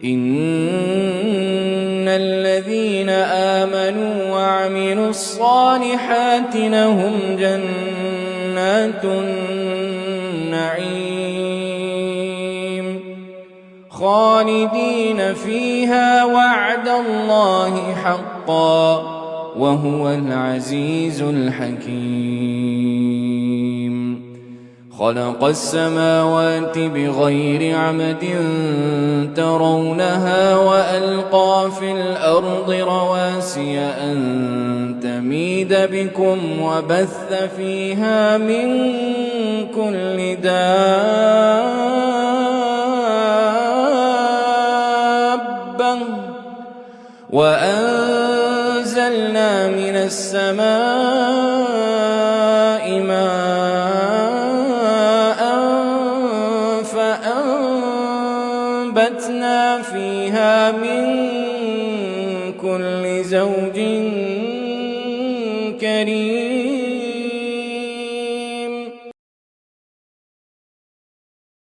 إن الذين آمنوا وعملوا الصالحات لهم جنات النعيم خالدين فيها وعد الله حقا وهو العزيز الحكيم خلق السماوات بغير عمد ترونها وألقى في الأرض رواسي أن تميد بكم وبث فيها من كل دابة وأنزلنا من السماء ماء فأنبتنا فيها من كل زوج كريم